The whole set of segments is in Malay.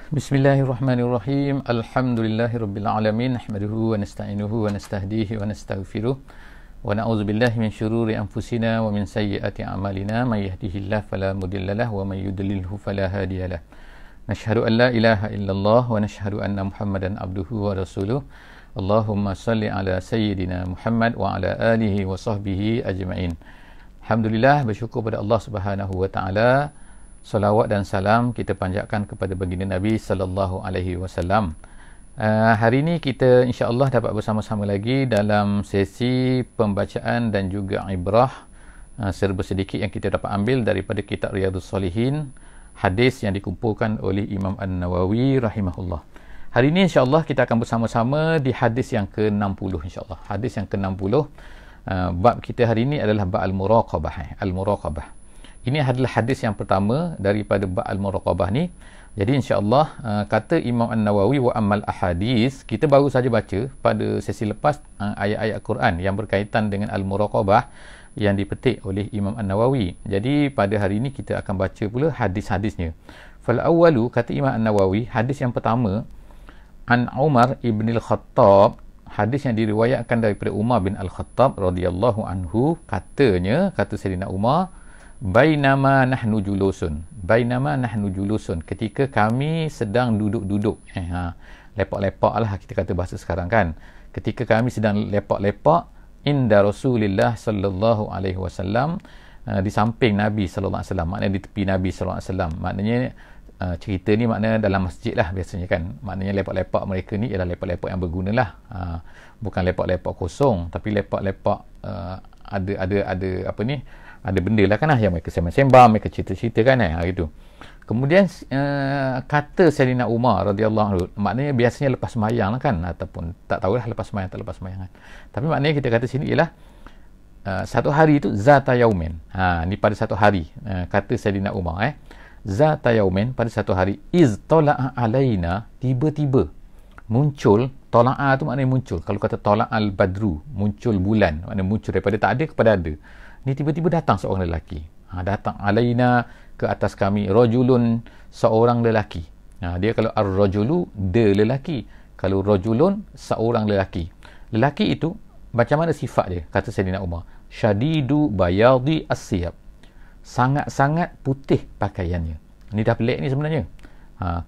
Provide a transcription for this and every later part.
Bismillahirrahmanirrahim. Alhamdulillahirabbil alamin. Nahmaduhu wa nasta'inuhu wa nastahdihi wa nastaghfiruh. Wa na'udzu billahi min syururi anfusina wa min sayyiati a'malina. May yahdihillahu fala mudhillalah wa may yudlilhu fala hadiyalah. Nashhadu an la ilaha illallah wa nashhadu anna Muhammadan abduhu wa rasuluh. Allahumma salli ala sayyidina Muhammad wa ala alihi wa sahbihi ajma'in. Alhamdulillah, bersyukur pada Allah Subhanahu wa taala. Salawat dan salam kita panjatkan kepada baginda Nabi sallallahu alaihi wasallam. Hari ini kita insya-Allah dapat bersama-sama lagi dalam sesi pembacaan dan juga ibrah serba sedikit yang kita dapat ambil daripada kitab Riyadhus Shalihin, hadis yang dikumpulkan oleh Imam An-Nawawi rahimahullah. Hari ini insya-Allah kita akan bersama-sama di hadis yang ke-60 insya-Allah. Hadis yang ke-60. Bab kita hari ini adalah bab al-muraqabah. Al-muraqabah. Ini adalah hadis yang pertama daripada bab al-muraqabah ni. Jadi insya-Allah kata Imam An-Nawawi wa amal ahadis, kita baru saja baca pada sesi lepas ayat-ayat Quran yang berkaitan dengan al-muraqabah yang dipetik oleh Imam An-Nawawi. Jadi pada hari ini kita akan baca pula hadis-hadisnya. Fal awwalu, kata Imam An-Nawawi, hadis yang pertama, an Umar ibn al-Khattab, hadis yang diriwayatkan daripada Umar bin al-Khattab radhiyallahu anhu, katanya, kata Sayyidina Umar, Bainama nahnu julusun, ketika kami sedang duduk-duduk, lepak-lepak lah kita kata bahasa sekarang kan, ketika kami sedang lepak-lepak inda Rasulillah sallallahu alaihi wasallam, di samping Nabi sallallahu alaihi wasallam, maknanya di tepi Nabi sallallahu alaihi wasallam. Maknanya cerita ni maknanya dalam masjid lah biasanya kan. Maknanya lepak-lepak mereka ni ialah lepak-lepak yang berguna lah, bukan lepak-lepak kosong, tapi lepak-lepak ada apa ni, ada benda lah kan yang mereka sembang-sembang, mereka cerita-cerita kan gitu. Kemudian kata Sayyidina Umar radhiyallahu anhu, maknanya biasanya lepas sembahyang lah kan, ataupun tak tahulah lepas sembahyang tak lepas sembahyang kan. Tapi maknanya kita kata sini ialah satu hari itu zata yaumin. Ni pada satu hari, kata Sayyidina Umar zata yaumin, pada satu hari, iz tala'a alaina, tiba-tiba muncul. Tala'a tu maknanya muncul. Kalau kata tala'al badru, muncul bulan, maknanya muncul daripada tak ada kepada ada. Ni tiba-tiba datang seorang lelaki, datang alaina, ke atas kami, rajulun, seorang lelaki. Dia kalau ar-rajulu, de lelaki, kalau rajulun, seorang lelaki. Lelaki itu macam mana sifat dia? Kata Sayyidina Umar, syadidu bayadi as-siyab, sangat-sangat putih pakaiannya. Ni dah pelik ni sebenarnya.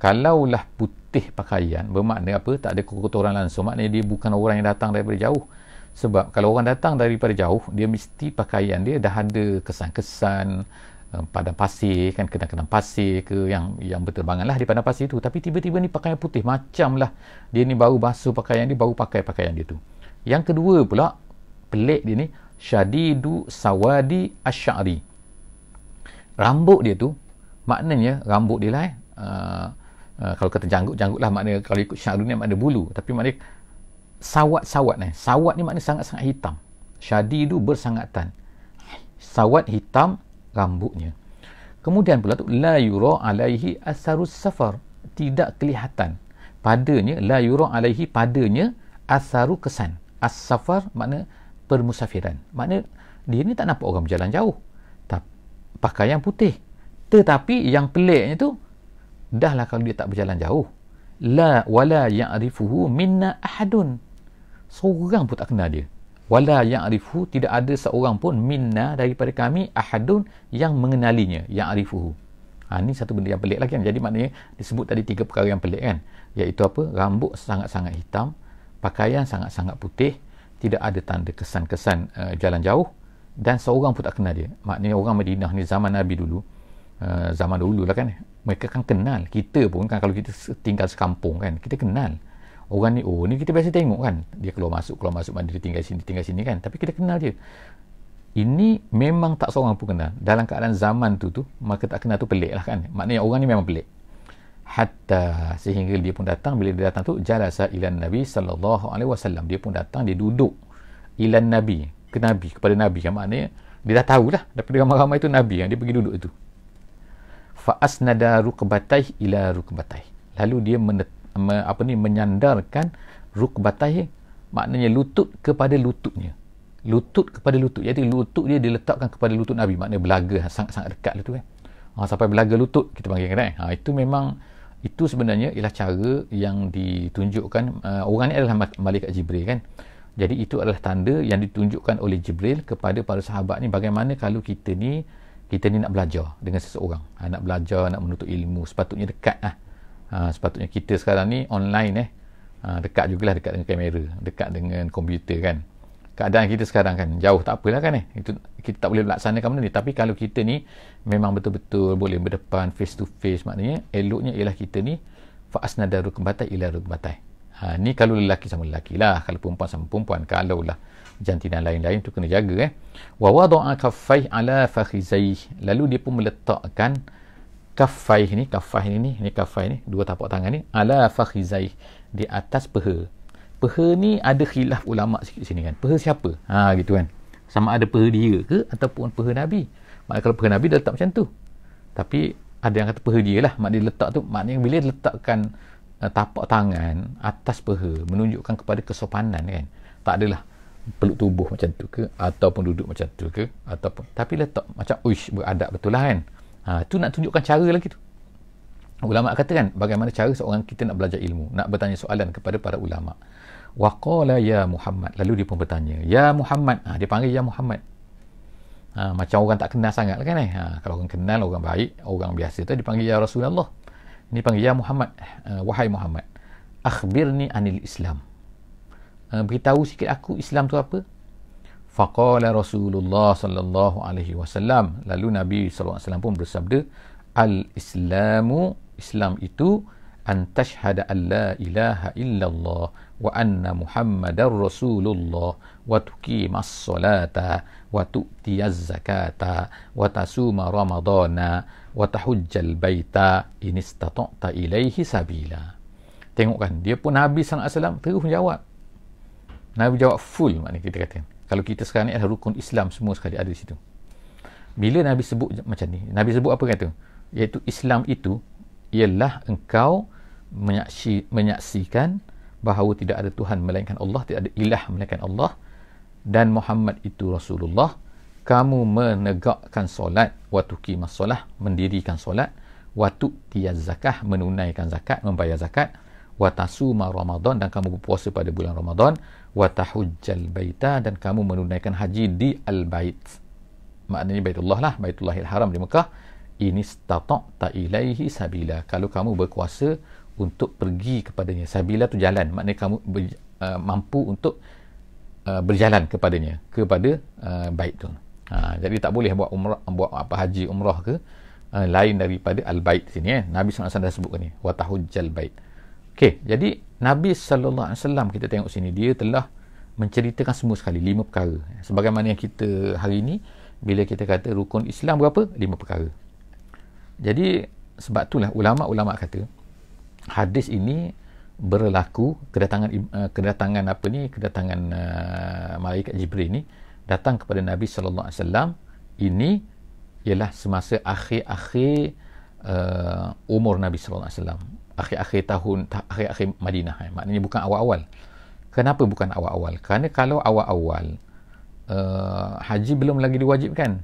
Kalaulah putih pakaian, bermakna apa? Tak ada kotoran langsung, maknanya dia bukan orang yang datang daripada jauh. Sebab kalau orang datang daripada jauh, dia mesti pakaian dia dah ada kesan-kesan padang pasir kan, kenang-kenang pasir ke yang berterbangan lah di padang pasir tu. Tapi tiba-tiba ni pakaian putih, macam lah dia ni baru basuh pakaian dia, baru pakai pakaian dia tu. Yang kedua pula, pelik dia ni, syadidu sawadi asy'ari, rambut dia tu, maknanya rambut dia lah kalau kata janggut-janggut lah, maknanya kalau ikut sya'ru ni maknanya bulu, tapi maknanya sawat-sawat ni. Sawat ni maknanya sangat-sangat hitam. Syadidu bersangatan. Sawat hitam rambutnya. Kemudian pula tu la yura alaihi asarus safar, tidak kelihatan padanya, la yura alaihi padanya asaru kesan. As-safar makna permusafiran. Makna dia ni tak nampak orang berjalan jauh. Pakaian putih. Tetapi yang peliknya tu, dahlah kalau dia tak berjalan jauh, la wala ya'rifuhu minna ahadun, seorang pun tak kenal dia. Wala ya'rifu, tidak ada seorang pun, minna, daripada kami, ahadun, yang mengenalinya, ya'rifuhu. Ni satu benda yang pelik lagi kan. Jadi maknanya disebut tadi tiga perkara yang pelik kan, iaitu apa? Rambut sangat-sangat hitam, pakaian sangat-sangat putih, tidak ada tanda kesan-kesan jalan jauh, dan seorang pun tak kenal dia. Maknanya orang Madinah ni zaman Nabi dulu, zaman dulu lah kan, mereka kan kenal kita pun kan. Kalau kita tinggal sekampung kan, kita kenal orang ni, ni kita biasa tengok kan, dia keluar masuk mana, dia tinggal sini kan, tapi kita kenal dia. Ini memang tak seorang pun kenal. Dalam keadaan zaman tu maka tak kenal tu pelik lah kan. Maknanya orang ni memang pelik. Hatta, sehingga dia pun datang, bila dia datang tu, jalasa ilan Nabi sallallahu alaihi wasallam, dia pun datang, dia duduk ilan Nabi, ke Nabi, kepada Nabi kan. Maknanya dia dah tahu dah daripada ramai-ramai tu Nabi yang dia pergi duduk itu. Fa asnada rukbatayhi ila rukbatayhi, lalu dia menyandarkan rukbatayhi, maknanya lutut kepada lututnya. Lutut kepada lutut, iaitu lutut dia diletakkan kepada lutut Nabi, maknanya belaga sangat-sangat dekat lah tu kan. Sampai belaga lutut kita panggil kan. Itu memang Itu sebenarnya ialah cara yang ditunjukkan, orang ni adalah malaikat Jibril kan. Jadi itu adalah tanda yang ditunjukkan oleh Jibril kepada para sahabat ni, bagaimana kalau kita ni nak belajar dengan seseorang, nak belajar, nak menuntut ilmu, sepatutnya dekat lah. Sepatutnya kita sekarang ni online dekat jugalah, dekat dengan kamera, dekat dengan komputer kan. Keadaan kita sekarang kan jauh, tak apalah kan itu kita tak boleh melaksanakan benda ni. Tapi kalau kita ni memang betul-betul boleh berdepan face to face, maknanya eloknya ialah kita ni fa asnada rukbatai ila rukbatai. Ni kalau lelaki sama lelaki lah, kalau perempuan sama perempuan. Kalau lah jantina lain-lain tu kena jaga wa wada'a kaffai ala fakhizai, lalu dia pun meletakkan kaffai ni kaffai ni dua tapak tangan ni ala fakhizai, di atas peha. Peha ni ada khilaf ulama sikit sini kan. Peha siapa? Gitu kan. Sama ada peha dia ke ataupun peha Nabi. Maknanya kalau peha Nabi dia letak macam tu. Tapi ada yang kata peha dia lah. Maknanya letak tu, maknanya bila letakkan tapak tangan atas peha, menunjukkan kepada kesopanan kan. Tak adalah peluk tubuh macam tu ke, ataupun duduk macam tu ke, ataupun tapi letak macam uish, beradab betul lah kan. Tu nak tunjukkan cara lagi tu. Ulama kata kan, bagaimana cara seorang kita nak belajar ilmu, nak bertanya soalan kepada para ulama. Wa qala ya Muhammad, lalu dia pun bertanya ya Muhammad. Dia panggil ya Muhammad. Macam orang tak kenal sangat lah kan. Kalau orang kenal, orang baik, orang biasa tu dipanggil ya Rasulullah. Ini panggil ya Muhammad, wahai Muhammad, akhbirni anil Islam, beritahu sikit aku Islam tu apa. Faqala Rasulullah sallallahu alaihi wasallam, lalu Nabi sallallahu alaihi wasallam pun bersabda, al-Islamu, Islam itu an tashhada an la ilaha illallah wa anna Muhammadar Rasulullah wa tuqimas salata wa tu'tiyaz zakata wa tasuma ramadana wa tahujjal baita in istata'ta ilaihi sabila. Tengok kan, dia pun Nabi sallallahu alaihi wasallam terus jawab. Nabi jawab full, maknanya kita kata. Kalau kita sekarang ni adalah rukun Islam semua sekali ada di situ. Bila Nabi sebut macam ni, Nabi sebut apa kata? Iaitu Islam itu ialah engkau menyaksikan bahawa tidak ada Tuhan melainkan Allah, tidak ada ilah melainkan Allah, dan Muhammad itu Rasulullah. Kamu menegakkan solat, wa tuqimas solah, mendirikan solat, wa tu'tiyaz zakah, menunaikan zakat, membayar zakat, wa tasuma Ramadan, dan kamu berpuasa pada bulan Ramadan, wa tahujjal baita, dan kamu menunaikan haji di al-bait, maknanya Baitullah lah, Baitullahil Haram di Mekah. Ini istata'ta ilaihi sabila, kalau kamu berkuasa untuk pergi kepadanya. Sabila tu jalan, maknanya kamu mampu untuk berjalan kepadanya, kepada bait tu. Jadi tak boleh buat umrah, buat apa haji umrah ke lain daripada al-bait sini Nabi SAW dah sebutkan ni, wa tahujjal bait. Okey, jadi Nabi sallallahu alaihi wasallam, kita tengok sini, dia telah menceritakan semua sekali 5 perkara. Sebagaimana yang kita hari ini bila kita kata rukun Islam berapa? 5 perkara. Jadi sebab itulah ulama-ulama kata hadis ini berlaku, kedatangan malaikat Jibril ni datang kepada Nabi sallallahu alaihi wasallam ini ialah semasa akhir-akhir umur Nabi sallallahu alaihi wasallam, akhir-akhir tahun, akhir-akhir Madinah. Maknanya bukan awal-awal. Kenapa bukan awal-awal? Kerana kalau awal-awal haji belum lagi diwajibkan,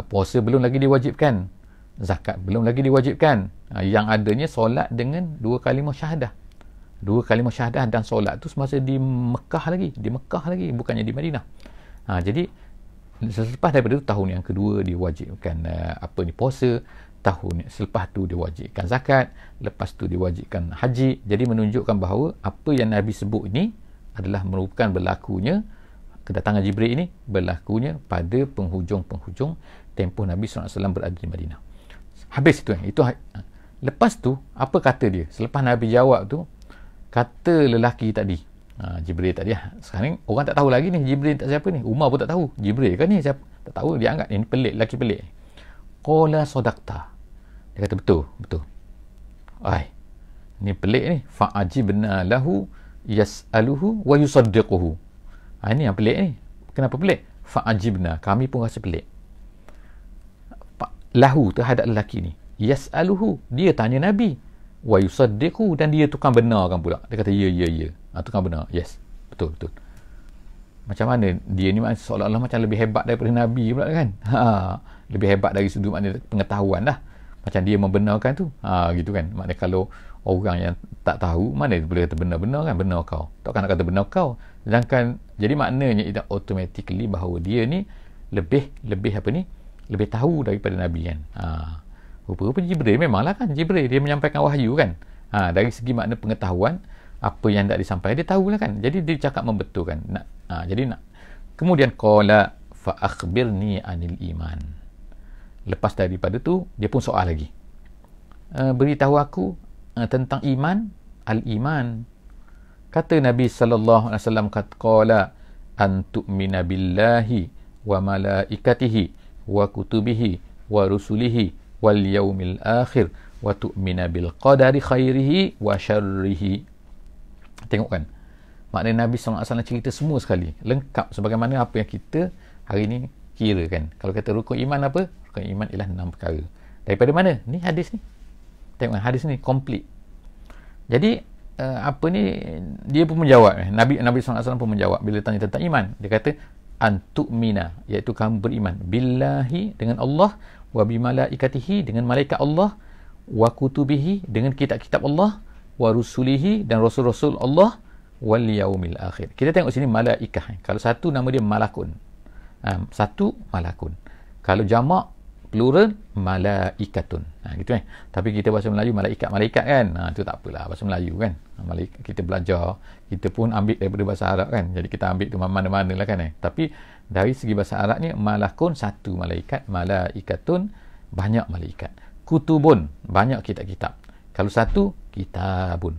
puasa belum lagi diwajibkan, zakat belum lagi diwajibkan. Yang adanya solat dengan 2 kalimah syahadah. 2 kalimah syahadah dan solat tu semasa di Mekah lagi, bukannya di Madinah. Jadi selepas daripada itu, tahun yang kedua diwajibkan puasa, tahun selepas tu diwajibkan zakat, lepas tu diwajibkan haji. Jadi menunjukkan bahawa apa yang Nabi sebut ini adalah merupakan berlakunya kedatangan Jibril ini, berlakunya pada penghujung-penghujung tempoh Nabi SAW berada di Madinah. Habis itu lepas tu apa kata dia selepas Nabi jawab tu? Kata lelaki tadi, Jibril tadi, sekarang orang tak tahu lagi ni Jibril tak siapa ni. Umar pun tak tahu Jibril kan ni siapa, tak tahu, dia anggap ini pelik, lelaki pelik. Qala sadaqta, dia kata betul. Ni pelik ni. Fa'ajibna lahu yas'aluhu wa yusaddiquhu. Ini yang pelik ni. Kenapa pelik? Fa'ajibna, kami pun rasa pelik. Lahu, terhadap lelaki ni, yas'aluhu, dia tanya Nabi, wa yusaddiquhu, dan dia tukang benarkan pula. Dia kata ya. Tukang benar, yes, betul. Macam mana dia ni, seolah-olah macam lebih hebat daripada Nabi pula kan. Lebih hebat dari sudut makna pengetahuan dah. Macam dia membenarkan tu. Gitu kan. Maknanya kalau orang yang tak tahu, mana boleh kata benar-benar kan, benar kau. Takkan nak kata benar kau. Sedangkan, jadi maknanya itu automatically bahawa dia ni lebih apa ni? Lebih tahu daripada Nabi kan. Rupa-rupa Jibril memanglah kan. Jibril dia menyampaikan wahyu kan. Dari segi makna pengetahuan, apa yang tak disampaikan, dia tahulah kan. Jadi dia cakap membetulkan. Kemudian, qala fa akhbirni anil iman. Lepas daripada tu, dia pun soal lagi. Beritahu aku tentang iman, al-iman. Kata Nabi sallallahu alaihi wasallam, qala an tu'mina billahi wa malaikatihi wa kutubihi wa rusulihi wal yaumil akhir wa tu'mina bil qadari khairihi wa syarrihi. Tengok kan, maknanya Nabi SAW cerita semua sekali, lengkap sebagaimana apa yang kita hari ni kira kan. Kalau kata rukun iman apa? Rukun iman ialah 6 perkara. Daripada mana? Ni hadis ni. Tengok kan, hadis ni komplit. Jadi apa ni, dia pun menjawab. Nabi SAW pun menjawab bila tanya tentang iman. Dia kata antu'mina, iaitu kamu beriman billahi, dengan Allah, wa bimalaikatihi, dengan malaikat Allah, wa kutubihi, dengan kitab-kitab Allah, wa rusulihi, dan rasul-rasul Allah, wal yaumil akhir. Kita tengok sini malaikah. Kalau satu nama dia malakun. Satu malakun. Kalau jamak plural malaikatun. Gitu kan. Tapi kita bahasa Melayu malaikat kan. Itu tak apalah, bahasa Melayu kan. Malaikat kita belajar, kita pun ambil daripada bahasa Arab kan. Jadi kita ambil tu mana-mana lah kan. Tapi dari segi bahasa Arab ni, malakun satu malaikat, malaikatun banyak malaikat. Kutubun banyak kitab-kitab. Kalau satu kitabun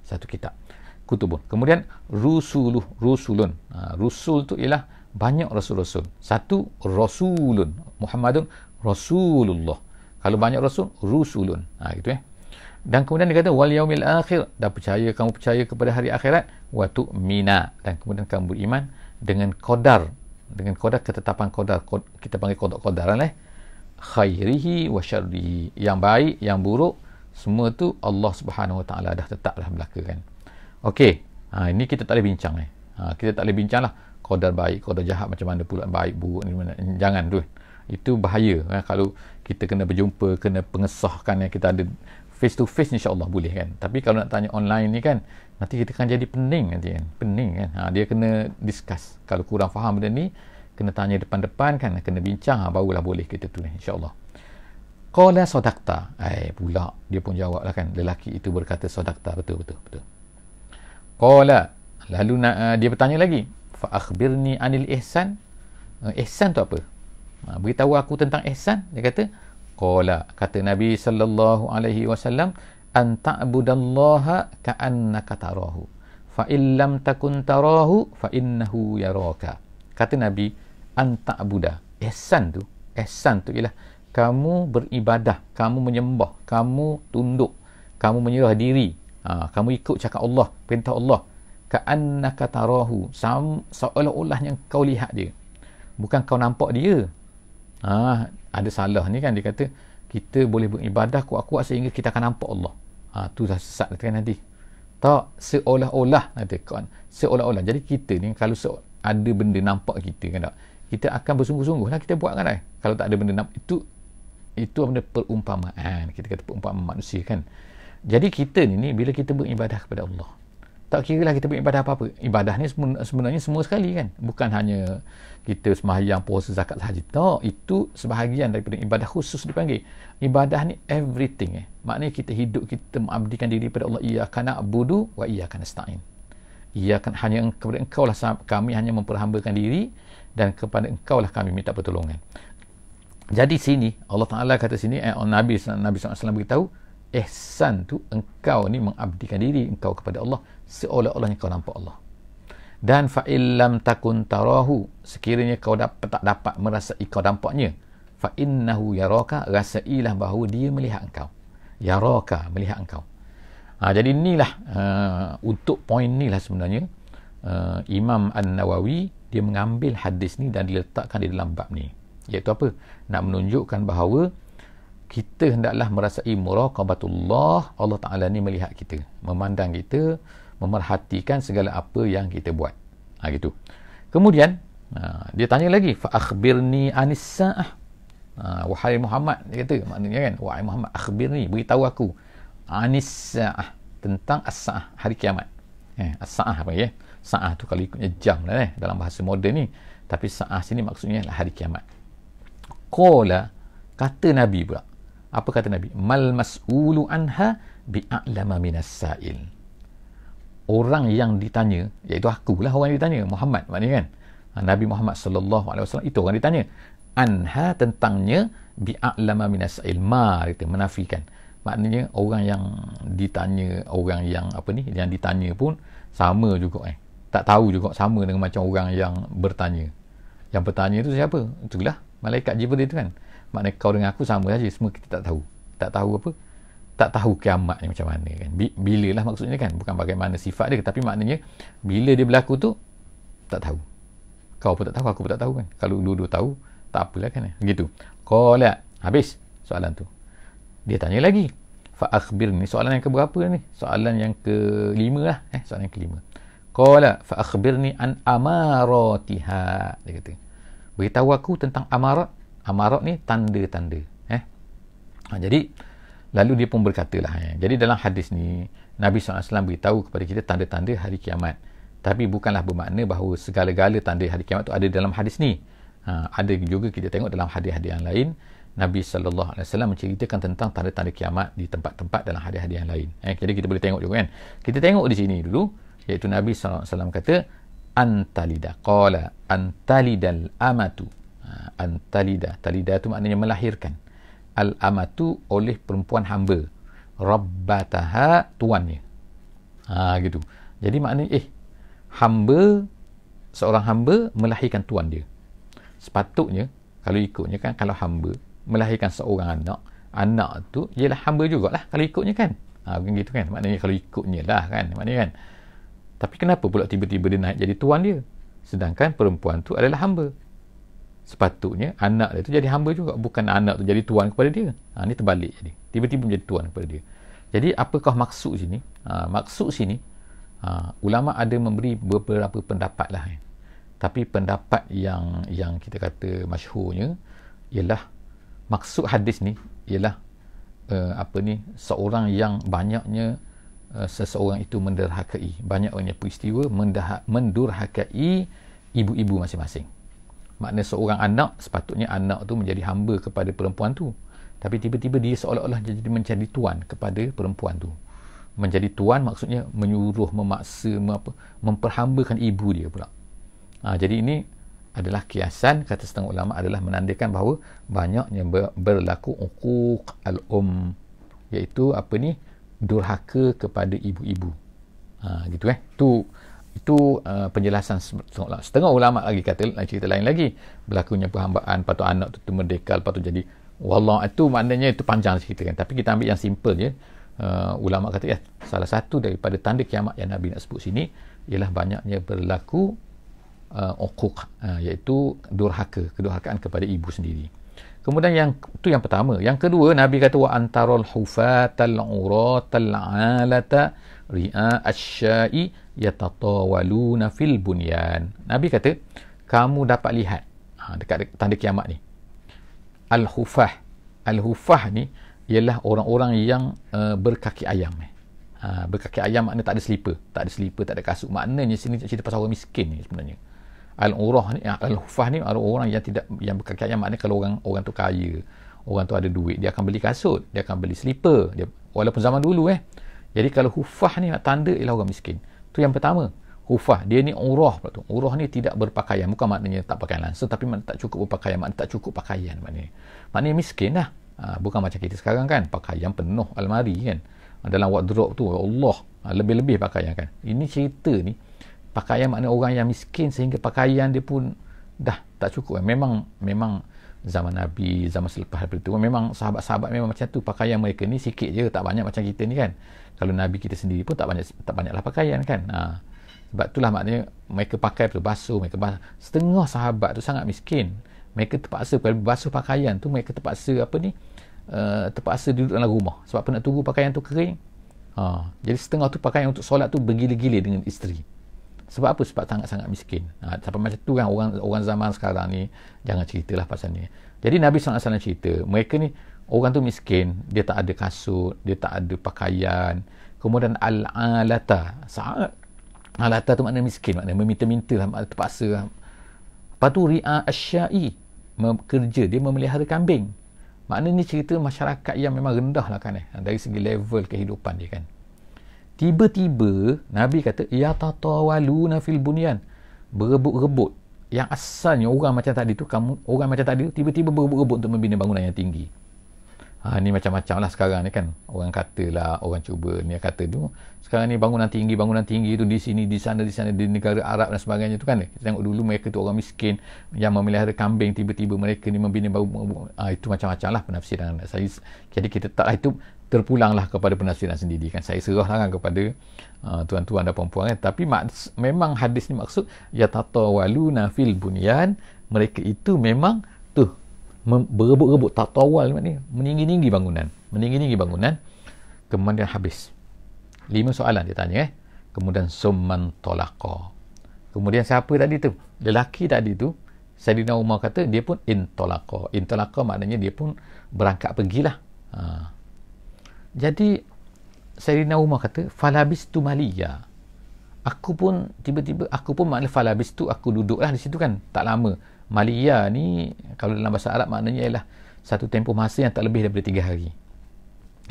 satu kitab. Kutubun. Kemudian rusulun. Rusul tu ialah banyak rasul-rasul. Satu rasulun, Muhammadun Rasulullah. Kalau banyak rasul, rusulun. Gitu Dan kemudian dia kata wal yaumil akhir, dan kamu percaya kepada hari akhirat, wa tu'mina, dan kemudian kamu beriman dengan qadar, ketetapan qadar, kita panggil qadar lah, khairihi wa syarrihi, yang baik, yang buruk, semua tu Allah Subhanahu Wa Taala dah tetap dah berlaku kan. Okey, ini kita tak boleh bincang kita tak boleh bincang lah qadar baik, qadar jahat macam mana pula, baik buruk ni mana. Jangan tu, itu bahaya kalau kita kena berjumpa, kena pengesahkan yang kita ada face to face, insya-Allah boleh kan. Tapi kalau nak tanya online ni kan, nanti kita akan jadi pening nanti kan. Dia kena discuss. Kalau kurang faham benda ni, kena tanya depan-depan kan, kena bincang, barulah boleh kita tulis, insya-Allah. Qala sadaqta. Pula dia pun jawablah kan, lelaki itu berkata sadaqta, betul. Qala, lalu dia bertanya lagi, fa akhbirni anil ihsan. Ihsan tu apa? Beritahu aku tentang ihsan. Dia kata, qala, kata Nabi sallallahu alaihi wasallam, an ta'budallaha ka'annaka tarahu, fa in lam takun tarahu fa innahu yaraka. Kata Nabi, an ta'buda. Ihsan tu ialah kamu beribadah, kamu menyembah, kamu tunduk, kamu menyerah diri, kamu ikut cakap Allah, perintah Allah, ka'annaka tarahu, seolah-olah yang kau lihat dia, bukan kau nampak dia. Ada salah ni kan, dia kata kita boleh beribadah kuat-kuat sehingga kita akan nampak Allah. Tu dah sesat kan nanti. Tak, seolah-olah nanti kan, seolah-olah. Jadi kita ni kalau ada benda nampak kita kan tak, kita akan bersungguh-sungguh lah kita buat kan. Kalau tak ada benda nampak, itu benda perumpamaan. Kita kata perumpamaan manusia kan. Jadi kita ni bila kita beribadah kepada Allah, tak kira lah kita beribadah apa-apa. Ibadah ni sebenarnya semua sekali kan. Bukan hanya kita sembahyang, puasa, zakat, haji. Tak, itu sebahagian daripada ibadah khusus dipanggil. Ibadah ni everything. Maknanya kita hidup, kita mengabdikan diri kepada Allah. Iyyaka na'budu wa iyyaka nasta'in. Hanya kepada engkau lah kami hanya memperhambakan diri, dan kepada engkau lah kami minta pertolongan. Jadi sini Allah Ta'ala kata sini, Nabi SAW beritahu, ihsan tu engkau ni mengabdikan diri engkau kepada Allah seolah-olahnya kau nampak Allah. Dan fa illam takun tarahu, sekiranya kau tak dapat merasai kau dampaknya, fa innahu yaraka, rasailah bahawa dia melihat engkau. Yaraka, melihat engkau. Jadi inilah untuk poin inilah sebenarnya Imam An-Nawawi dia mengambil hadis ni dan diletakkan di dalam bab ni, iaitu apa? Nak menunjukkan bahawa kita hendaklah merasai muraqabatullah, Allah Ta'ala ni melihat kita, memandang kita, memerhatikan segala apa yang kita buat. Gitu. Kemudian dia tanya lagi, fa akhbirni anis sa'ah. Wahai Muhammad, dia kata, maknanya kan, wahai Muhammad, akhbirni, beritahu aku, anis sa'ah, tentang as-sa'ah, hari kiamat. As-sa'ah apa ya? Sa'ah tu kalau ikutnya jam lah dalam bahasa moden ni. Tapi sa'ah sini maksudnya lah hari kiamat. Qala, kata Nabi pula. Apa kata Nabi? Mal mas'ulu anha bi'a'lama minas sa'il. Orang yang ditanya, iaitu akulah orang yang ditanya, Muhammad maknanya kan. Nabi Muhammad sallallahu alaihi wasallam itu orang ditanya. Anha, tentangnya, bi'a'lama minas sa'il. Ma, kita menafikan. Maknanya orang yang ditanya, orang yang apa ni, yang ditanya pun sama juga tak tahu juga, sama dengan macam orang yang bertanya. Yang bertanya tu siapa? Itulah malaikat Jibril itu kan. Maknanya kau dengan aku sama saja, semua kita tak tahu. Tak tahu apa? Tak tahu kiamat ni macam mana kan. Bila lah maksudnya kan, bukan bagaimana sifat dia, tapi maknanya bila dia berlaku tu tak tahu. Kau pun tak tahu, aku pun tak tahu kan. Kalau dua-dua tahu, tak apalah kan. Begitu. Qala, habis soalan tu. Dia tanya lagi. Fa akhbirni, soalan yang keberapa ni? Soalan yang kelima lah. Soalan yang kelima. Qala fa akhbirni an amaratiha. Dia kata, beritahu aku tentang amarat. Amarat ni tanda-tanda. Jadi lalu dia pun berkatalah. Jadi dalam hadis ni Nabi SAW beritahu kepada kita tanda-tanda hari kiamat. Tapi bukanlah bermakna bahawa segala-gala tanda hari kiamat tu ada dalam hadis ni. Ada juga kita tengok dalam hadis-hadis yang lain, Nabi SAW menceritakan tentang tanda-tanda kiamat di tempat-tempat dalam hadis-hadis yang lain. Jadi kita boleh tengok juga kan. Kita tengok di sini dulu, iaitu Nabi SAW kata antalida. Qala antalidal amatu. Antalida. Talida tu maknanya melahirkan. Al-amatu, oleh perempuan hamba. Rabbataha, tuannya. Gitu. Jadi maknanya hamba, seorang hamba melahirkan tuan dia. Sepatutnya kalau ikutnya kan, kalau hamba melahirkan seorang anak, anak tu ialah hamba jugalah kalau ikutnya kan. Bukan gitu kan. Maknanya kalau ikutnya lah kan. Maknanya kan. Tapi kenapa pula tiba-tiba dia naik jadi tuan dia? Sedangkan perempuan tu adalah hamba. Sepatutnya anak dia tu jadi hamba juga, bukan anak tu jadi tuan kepada dia. Ni terbalik jadi. Tiba-tiba menjadi tuan kepada dia. Jadi apakah maksud sini? Maksud sini, ulama ada memberi beberapa pendapat lah. Tapi pendapat yang kita kata masyhurnya ialah maksud hadis ni ialah seorang yang banyaknya seseorang itu menderhakai, banyaknya peristiwa mendurhakai ibu-ibu masing-masing. Makna seorang anak, sepatutnya anak tu menjadi hamba kepada perempuan tu, tapi tiba-tiba dia seolah-olah jadi menjadi tuan kepada perempuan tu. Menjadi tuan maksudnya menyuruh, memaksa, memperhambakan ibu dia pula. Jadi ini adalah kiasan, kata setengah ulama, adalah menandakan bahawa banyaknya berlaku uquq al-um, iaitu durhaka kepada ibu-ibu. Gitu itu penjelasan setengah ulama lagi. Kata cerita lain lagi, berlakunya perhambaan, lepas tu anak tu merdeka, lepas tu jadi wallah, itu maknanya itu panjang cerita kan. Tapi kita ambil yang simple je. Ulama kata salah satu daripada tanda kiamat yang Nabi nak sebut sini ialah banyaknya berlaku uquq, iaitu kedurhakaan kepada ibu sendiri. Kemudian yang pertama. Yang kedua, Nabi kata wa antarul hufatal uratal alata ri'a asy-sya'i yatatawaluna fil bunyan. Nabi kata kamu dapat lihat dekat tanda kiamat ni al-hufah ni ialah orang-orang yang berkaki ayam. Berkaki ayam maknanya tak ada slipper, tak ada kasut. Maknanya sini cerita pasal orang miskin ni sebenarnya. Al-urah ni, al-hufah ni orang yang berkaki ayam, maknanya kalau orang tu kaya, orang tu ada duit, dia akan beli kasut, dia akan beli slipper, walaupun zaman dulu Jadi kalau hufah ni tanda ialah orang miskin. Tu yang pertama. Hufah, dia ni urah pula tu. Urah ni tidak berpakaian, bukan maknanya tak pakaian langsung, tapi tak cukup berpakaian, maknanya tak cukup pakaian maknanya miskin lah. Bukan macam kita sekarang kan, pakaian penuh almari kan, dalam wardrobe tu, ya Allah, lebih-lebih pakaian kan. Ini cerita ni pakaian maknanya orang yang miskin sehingga pakaian dia pun dah tak cukup. Memang zaman Nabi, zaman selepas itu memang sahabat-sahabat memang macam tu, pakaian mereka ni sikit je, tak banyak macam kita ni kan. Kalau Nabi kita sendiri pun tak banyaklah pakaian kan. Sebab itulah maknanya mereka pakai basuh, setengah sahabat tu sangat miskin, mereka terpaksa basuh pakaian tu, mereka terpaksa terpaksa duduk dalam rumah sebab nak tunggu pakaian tu kering. Jadi setengah tu pakaian untuk solat tu bergila-gila dengan isteri. Sebab apa? Sebab sangat-sangat miskin. Sampai macam tu kan orang zaman sekarang ni, jangan ceritalah pasal ni. Jadi Nabi SAW cerita, mereka ni orang tu miskin, dia tak ada kasut, dia tak ada pakaian. Kemudian al-alata. Alata tu makna miskin, makna meminta-minta lah, makna terpaksa lah. Lepas tu ri'a asyai, kerja dia memelihara kambing. Maknanya cerita masyarakat yang memang rendah lah kan, dari segi level kehidupan dia kan. Tiba-tiba Nabi kata ya tatawaluna fil bunyan, berebut-rebut. Yang asalnya orang macam tadi tu, orang macam tadi tu tiba-tiba berebut-rebut untuk membina bangunan yang tinggi. Ni macam-macam lah sekarang ni kan, orang kata lah, orang cuba ni kata tu sekarang ni bangunan tinggi tu di sini, di sana, di negara Arab dan sebagainya tu kan. Kita tengok dulu mereka tu orang miskin yang memelihara kambing, tiba-tiba mereka ni membina itu macam-macam lah penafsiran saya. Jadi kita tak, itu terpulanglah kepada penafsiran sendiri kan. Saya serahlah kan kepada tuan-tuan dan puan-puan kan. Tapi memang hadis ni maksud ya tatawaluna fil bunyan, mereka itu memang tu berebut-rebut, tatawal maknanya meninggi-tinggi bangunan. Kemudian habis 5 soalan dia tanya kemudian summan talaqa. Kemudian siapa tadi tu? Lelaki tadi tu, Sayyidina Umar kata dia pun intalaqa maknanya dia pun berangkat pergilah. Jadi Sayyidina Umar kata falabistu maliya, aku pun makna falabistu, aku duduklah di situ kan, tak lama. Maliya ni kalau dalam bahasa Arab maknanya ialah satu tempoh masa yang tak lebih daripada 3 hari.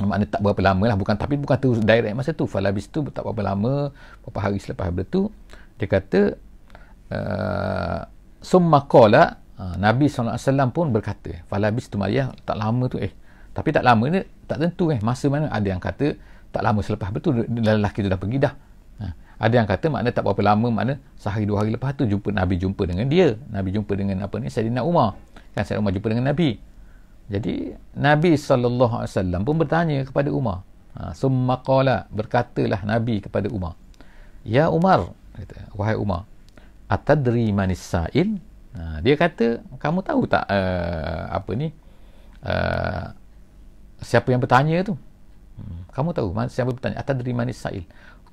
Maknanya tak berapa lama lah, bukan terus direct masa tu. Falabistu tak berapa lama, berapa hari selepas tu dia kata summa qala, Nabi SAW pun berkata falabistu maliya, tak lama tu tapi tak lama ni tak tentu masa mana. Ada yang kata tak lama selepas betul lelaki tu dah pergi dah. Ada yang kata makna tak berapa lama, makna sehari 2 hari lepas tu Nabi jumpa dengan dia. Nabi jumpa dengan Sayyidina Umar. Kan Sayyidina Umar jumpa dengan Nabi. Jadi Nabi SAW pun bertanya kepada Umar. Summa qala, berkatalah Nabi kepada Umar. Ya Umar, kata, wahai Umar, atadri manis sa'il? Dia kata, kamu tahu tak siapa yang bertanya tu? Kamu tahu siapa bertanya? Atadri manis sa'il?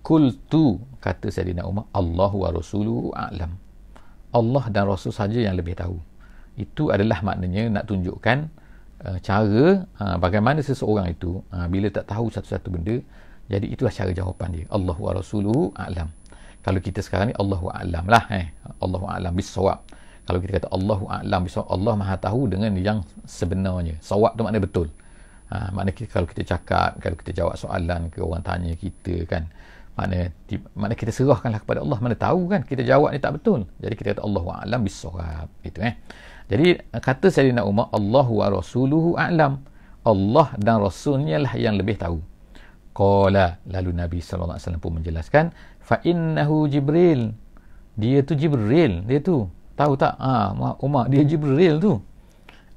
Qultu, kata Sayyidina Umar, Allahu wa rasuluhu a'lam. Allah dan Rasul saja yang lebih tahu. Itu adalah maknanya nak tunjukkan cara bagaimana seseorang itu bila tak tahu satu-satu benda. Jadi itulah cara jawapan dia, Allahu wa rasuluhu a'lam. Kalau kita sekarang ni Allahu a'lam lah, Allahu a'lam bis-shawab. Kalau kita kata Allahu a'lam bis-shawab, Allah Maha tahu dengan yang sebenarnya. Shawab tu makna betul. Makna kalau kita cakap, kalau kita jawab soalan ke orang tanya kita kan, makna kita serahkanlah kepada Allah. Mana tahu kan kita jawab ni tak betul, jadi kita kata Allahu a'lam bis-shawab. Itu Jadi kata Sayyidina Umar, Allahu wa rasuluhu a'lam, Allah dan Rasulnya lah yang lebih tahu. Qala, lalu Nabi SAW pun menjelaskan, fa innahu Jibril, dia tu Jibril, dia tu tahu tak Umar, dia Jibril tu.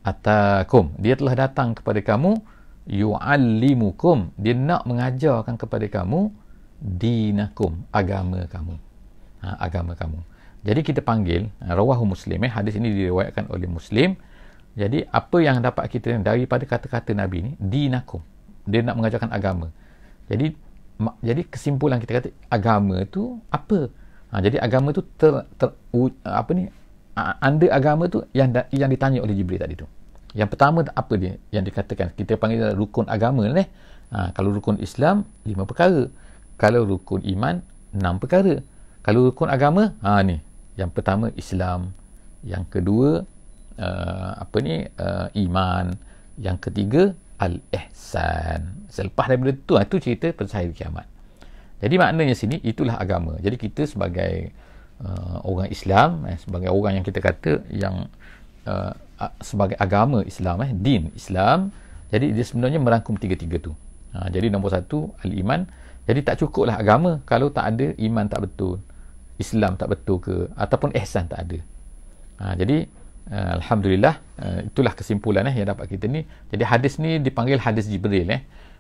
Atakum, dia telah datang kepada kamu, yu'allimukum, dia nak mengajarkan kepada kamu dinakum, agama kamu. Agama kamu. Jadi kita panggil rawahu Muslim, hadis ini diriwayatkan oleh Muslim. Jadi apa yang dapat kita daripada kata-kata Nabi ni, dinakum, dia nak mengajarkan agama. Jadi kesimpulan kita kata agama tu apa? Jadi agama tu anda agama tu yang ditanya oleh Jibril tadi tu. Yang pertama apa dia yang dikatakan, kita panggil rukun agama ni. Kalau rukun Islam 5 perkara, kalau rukun iman 6 perkara. Kalau rukun agama ni, yang pertama Islam, yang kedua iman, yang ketiga al-ihsan. Selepas daripada tu cerita pasal hari kiamat. Jadi maknanya sini itulah agama. Jadi kita sebagai orang Islam, sebagai orang yang kita kata yang sebagai agama Islam, din Islam, jadi dia sebenarnya merangkum tiga-tiga tu. Jadi nombor 1 al-iman. Jadi tak cukuplah agama kalau tak ada iman tak betul, Islam tak betul ke, ataupun ihsan tak ada. Jadi alhamdulillah, itulah kesimpulan yang dapat kita ni. Jadi hadis ni dipanggil hadis Jibril,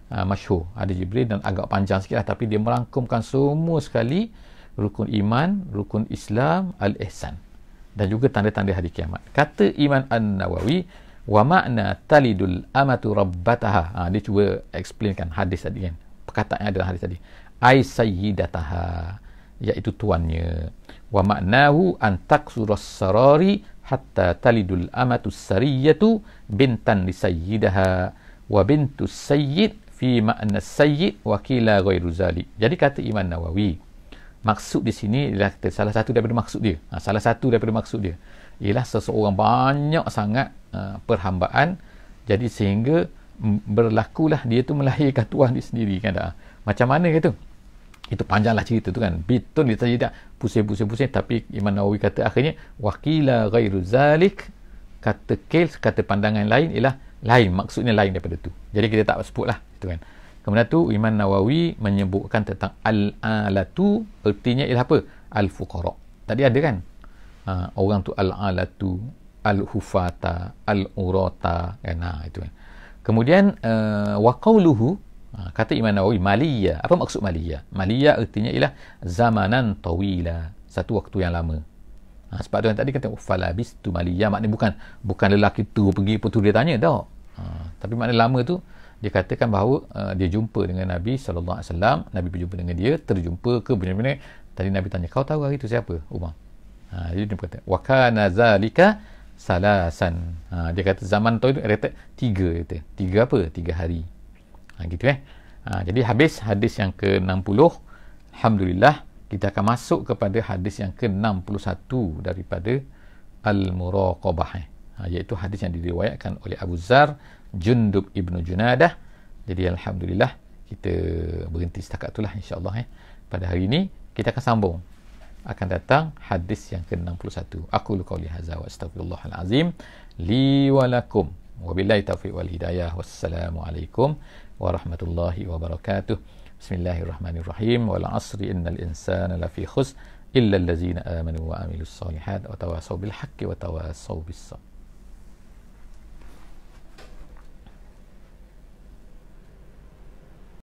masyhur hadis Jibril, dan agak panjang sikit lah, tapi dia merangkumkan semua sekali rukun iman, rukun Islam, al-ihsan, dan juga tanda-tanda hari kiamat. Kata Imam An-Nawawi, wa makna talidul amatu rabbataha. Dia cuba explainkan hadis tadi kan, perkataan yang ada dalam hadis tadi, ai sayyidataha, iaitu tuannya. Wa maknahu an taqsurus sarari hatta talidul amatus sariyatu bintan li sayyidaha wa bintus sayyid fi ma'na sayyid wa qila ghairu zalik. Jadi kata Imam Nawawi, maksud di sini ialah salah satu daripada maksud dia. Salah satu daripada maksud dia ialah seseorang banyak sangat perhambaan, jadi sehingga berlakulah dia tu melahirkan tuan dia sendiri kan tak? Macam mana ke tu? Itu panjanglah cerita tu kan. Betul dia tak pusing-pusing, tapi Imam Nawawi kata akhirnya waqila ghairu zalik, kata kil, kata pandangan lain ialah lain, maksudnya lain daripada tu. Jadi kita tak sebutlah itu kan. Kemudian tu Imam Nawawi menyebutkan tentang al-alatu, artinya ialah apa? Al-fuqara. Tadi ada kan? Orang tu al-alatu, al-hufata, al-urata kan, itu kan. Kemudian wa qawluhu, kata Imam Nawawi, maliya. Apa maksud maliya? Maliya artinya ialah zamanan tawila, satu waktu yang lama. Sebab tu yang tadi kata falabistu maliya, maknanya bukan lelaki tu pergi pun tu dia tanya tak. Tapi maknanya lama tu dia katakan bahawa dia jumpa dengan Nabi SAW, Nabi berjumpa dengan dia, terjumpa ke benar-benar. Tadi Nabi tanya, kau tahu hari tu siapa? Umar. Jadi dia kata wa kana zalika salasan. Dia kata zaman tu kata tiga, kata tiga apa? 3 hari. Gitu jadi habis hadis yang ke-60. Alhamdulillah, kita akan masuk kepada hadis yang ke-61 daripada Al-Muraqabah, iaitu hadis yang diriwayatkan oleh Abu Zar Jundub Ibnu Junadah. Jadi Alhamdulillah, kita berhenti setakat itulah insyaAllah. Pada hari ini kita akan sambung, akan datang hadis yang ke-61. Aqulu qawli hadza wa astaghfirullahal azim li wa lakum wa billahi taufiq wal hidayah. Wassalamualaikum warahmatullahi wabarakatuh. Bismillahirrahmanirrahim. Wal 'asri innal insana lafi khusr illa allazina amanu wa amilus solihat wa tawasaw bil haqqi wa tawasaw bis sabr.